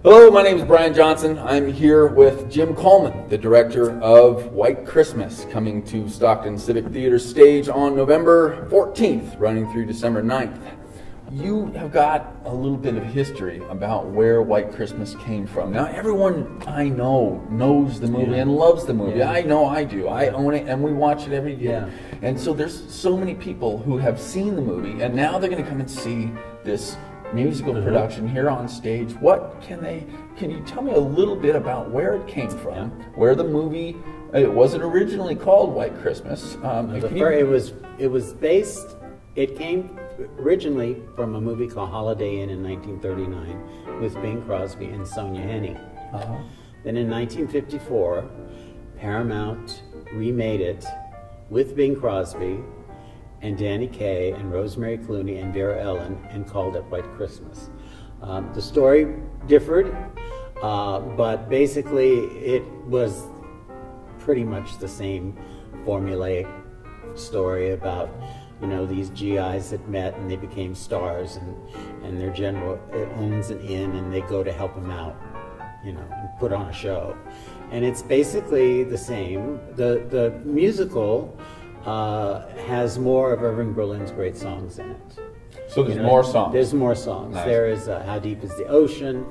Hello, my name is Brian Johnson. I'm here with Jim Coleman, the director of White Christmas, coming to Stockton Civic Theater stage on November 14th, running through December 9th. You have got a little bit of history about where White Christmas came from. Now, everyone I know knows the movie and loves the movie. I know I do. I own it, and we watch it every year. And so there's so many people who have seen the movie, and now they're going to come and see this musical production here on stage. Can you tell me a little bit about where it came from, where the movie, it wasn't originally called White Christmas. It came originally from a movie called Holiday Inn in 1939 with Bing Crosby and Sonja Henie. Then in 1954, Paramount remade it with Bing Crosby and Danny Kaye and Rosemary Clooney and Vera Ellen and called it White Christmas. The story differed, but basically it was pretty much the same formulaic story about, you know, these GIs that met and they became stars, and their general owns an inn and they go to help him out, you know, and put on a show. And it's basically the same. The musical has more of Irving Berlin's great songs in it. So there's more songs? There's more songs. Nice. There is How Deep is the Ocean,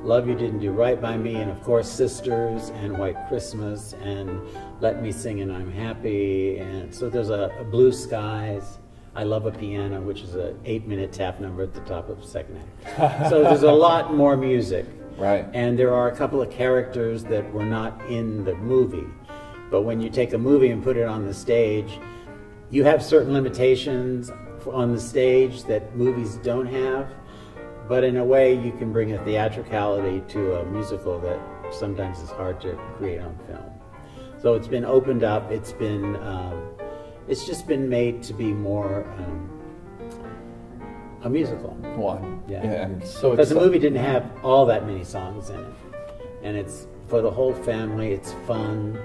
Love You Didn't Do Right by Me, and of course Sisters and White Christmas and Let Me Sing and I'm Happy. And so there's a Blue Skies, I Love a Piano, which is an 8-minute tap number at the top of the second act. So there's a lot more music. Right. And there are a couple of characters that were not in the movie. But when you take a movie and put it on the stage, you have certain limitations on the stage that movies don't have. But in a way, you can bring a theatricality to a musical that sometimes is hard to create on film. So it's been opened up. It's just been made to be more a musical. One. Yeah. And so because the movie didn't have all that many songs in it, and it's for the whole family. It's fun.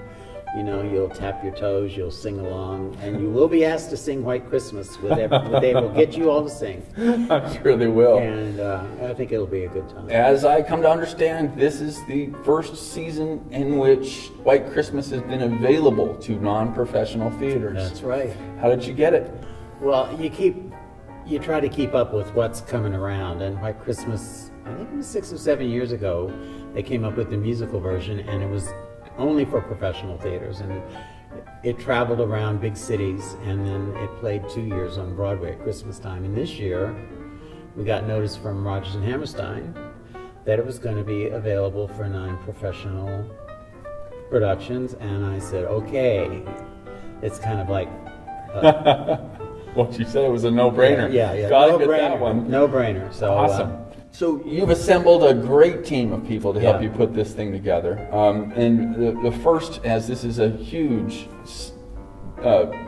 You know, you'll tap your toes, you'll sing along, and you will be asked to sing White Christmas. They will get you all to sing. I'm sure they will. And I think it'll be a good time. As I come to understand, this is the first season in which White Christmas has been available to non-professional theaters. That's right. How did you get it? Well, you try to keep up with what's coming around, and White Christmas, I think it was 6 or 7 years ago, they came up with the musical version, and it was only for professional theaters, and it traveled around big cities, and then it played 2 years on Broadway at Christmas time. And this year, we got notice from Rodgers and Hammerstein that it was going to be available for non-professional productions, and I said, okay. It's kind of like... well, you said it was a no-brainer. Yeah. Gotta get that one. No-brainer. So, awesome. So you've assembled a great team of people to help you put this thing together. And the first, as this is a huge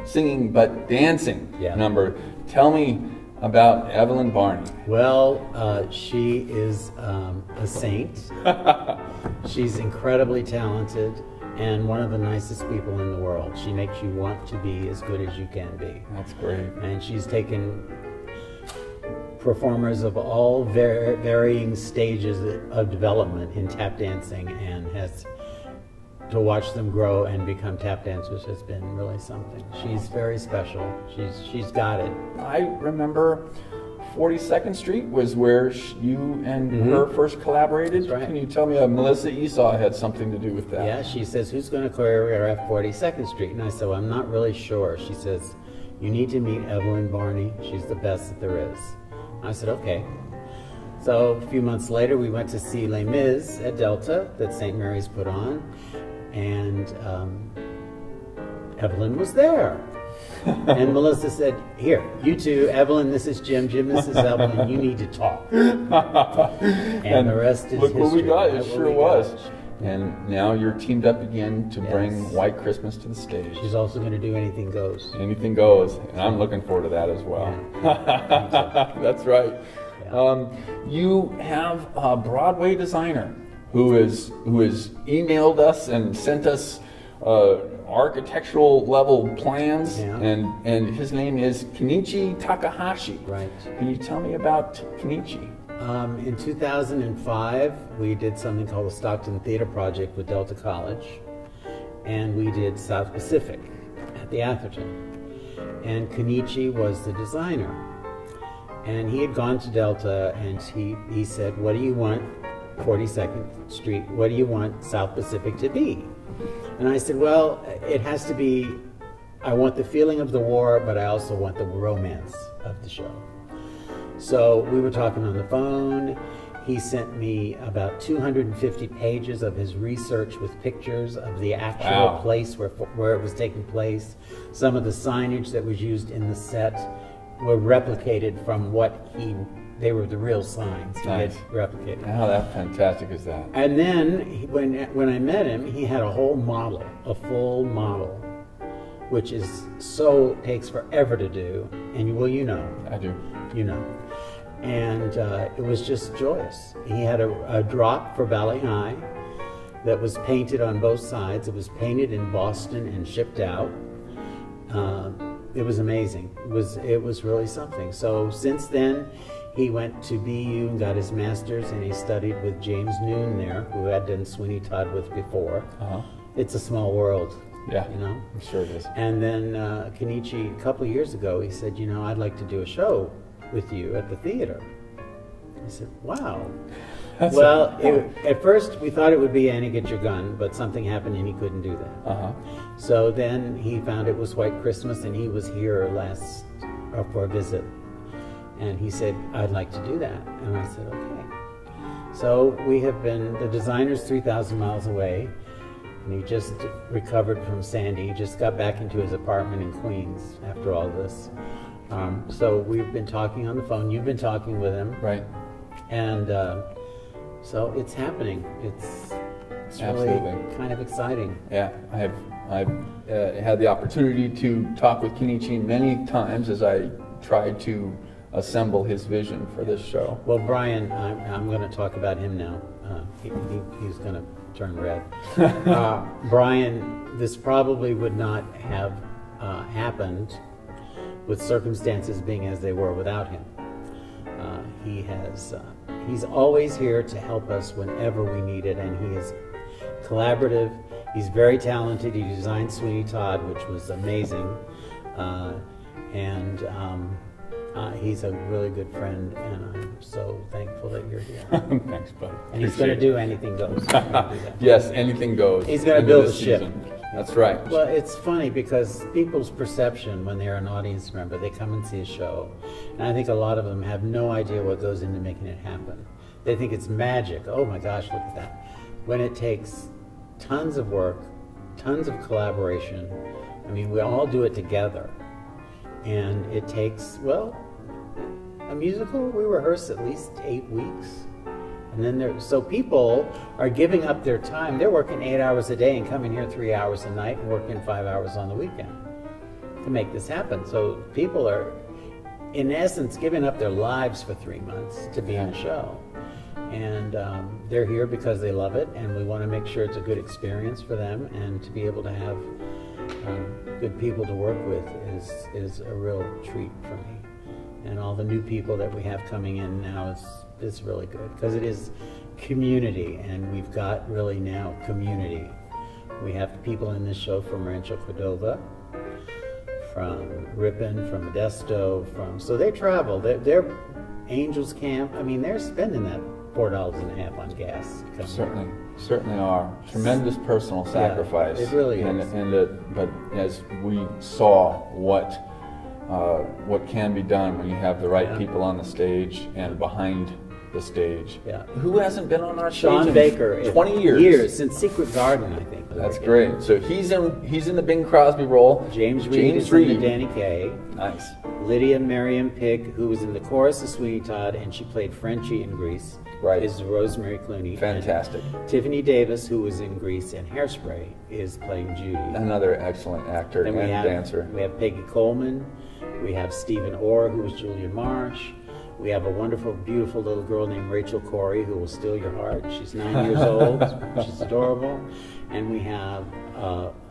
singing but dancing number, tell me about Evelyn Barney. Well, she is a saint. She's incredibly talented and one of the nicest people in the world. She makes you want to be as good as you can be. That's great. And she's taken performers of all varying stages of development in tap dancing, and has to watch them grow and become tap dancers has been really something. She's very special. She's got it. I remember 42nd Street was where you and her first collaborated. That's right. Can you tell me, Melissa Esau had something to do with that? Yeah, she says, who's going to choreograph 42nd Street? And I said, well, I'm not really sure. She says, you need to meet Evelyn Barney. She's the best that there is. I said, okay. So a few months later, we went to see Les Mis at Delta that St. Mary's put on, and Evelyn was there. And Melissa said, here, you two, Evelyn, this is Jim, Jim, this is Evelyn, you need to talk. And the rest is look history. What we got, it sure was. And now you're teamed up again to bring White Christmas to the stage. She's also going to do Anything Goes. Anything Goes, and I'm looking forward to that as well. Yeah. That's right. Yeah. You have a Broadway designer who has emailed us and sent us architectural level plans, and his name is Kenichi Takahashi. Right. Can you tell me about Kenichi? In 2005, we did something called the Stockton Theater Project with Delta College, and we did South Pacific at the Atherton. And Kenichi was the designer. And he had gone to Delta, and he said, what do you want 42nd Street, what do you want South Pacific to be? And I said, well, it has to be, I want the feeling of the war, but I also want the romance of the show. So we were talking on the phone. He sent me about 250 pages of his research with pictures of the actual place where it was taking place. Some of the signage that was used in the set were replicated from what they were the real signs he had replicated. How that fantastic is that? And then when I met him, he had a whole model, a full model, which takes forever to do. And well, you know. I do. You know. And it was just joyous. He had a drop for Valley High that was painted on both sides. It was painted in Boston and shipped out. It was amazing. It was really something. So since then, he went to BU and got his master's, and he studied with James Noon there, who had done Sweeney Todd with before. It's a small world. Yeah, you know? I'm sure it is. And then Kenichi, a couple of years ago, he said, you know, I'd like to do a show with you at the theater. I said, wow. Well, at first we thought it would be Annie Get Your Gun, but something happened and he couldn't do that. So then he found it was White Christmas, and he was here for a visit. And he said, I'd like to do that. And I said, okay. So the designer's 3,000 miles away, and he just recovered from Sandy. He just got back into his apartment in Queens after all this. So we've been talking on the phone. You've been talking with him. Right. And so it's happening. It's really kind of exciting. Yeah, I've had the opportunity to talk with Kenichi many times as I tried to assemble his vision for this show. Well, Brian, I'm going to talk about him now. He's going to turn red. Brian, this probably would not have happened with circumstances being as they were without him. He's always here to help us whenever we need it, and he is collaborative. He's very talented. He designed Sweeney Todd, which was amazing, and he's a really good friend, and I'm so thankful that you're here. Thanks, bud. And he's going to do Anything Goes. Yes, anything goes. He's going to build a ship. That's right. Well, it's funny because people's perception when they're an audience member, they come and see a show, and I think a lot of them have no idea what goes into making it happen. They think it's magic. Oh my gosh, look at that. When it takes tons of work, tons of collaboration. I mean, we all do it together. And it takes, well, a musical, we rehearse at least 8 weeks. And then so people are giving up their time. They're working 8 hours a day and coming here 3 hours a night and working 5 hours on the weekend to make this happen. So people are, in essence, giving up their lives for 3 months to be in a show. And they're here because they love it, and we want to make sure it's a good experience for them, and to be able to have good people to work with is a real treat for me. And all the new people that we have coming in now is really good, because it is community, and we've got really now community. We have people in this show from Rancho Cordova, from Ripon, from Modesto, so they travel. They're Angels Camp. I mean, they're spending that $4.50 on gas. Certainly are. Tremendous personal sacrifice. Yeah, it really is. But as we saw what can be done when you have the right people on the stage and behind the stage. Yeah. Who hasn't been on our Sean stage Baker, in 20 years? Since Secret Garden, I think. That's great. So he's in the Bing Crosby role. James Reed is in the Danny Kaye. Nice. Lydia Mariam Pig, who was in the chorus of Sweeney Todd, and she played Frenchie in Grease. Right. Is Rosemary Clooney. Fantastic. And Tiffany Davis, who was in Grease and Hairspray, is playing Judy. Another excellent actor and dancer. We have Peggy Coleman. We have Stephen Orr, who was Julian Marsh. We have a wonderful, beautiful little girl named Rachel Corey, who will steal your heart. She's 9 years old. She's adorable. And we have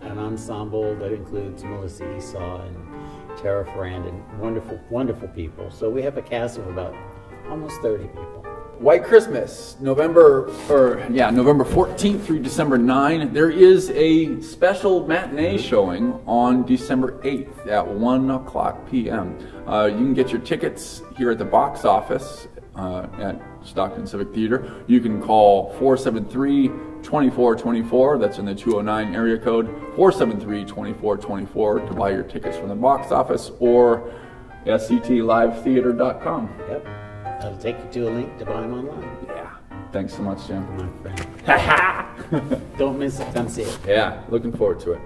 an ensemble that includes Melissa Esau and Tara Ferrand, and wonderful, wonderful people. So we have a cast of about almost 30 people. White Christmas, November 14th through December 9. There is a special matinee showing on December 8th at 1:00 p.m. You can get your tickets here at the box office at Stockton Civic Theater. You can call 473-2424, that's in the 209 area code, 473-2424 to buy your tickets from the box office, or SCTLiveTheater.com. Yep. That'll take you to a link to buy them online. Yeah. Thanks so much, Jim. My friend. Don't miss it. Come see it. Yeah, looking forward to it.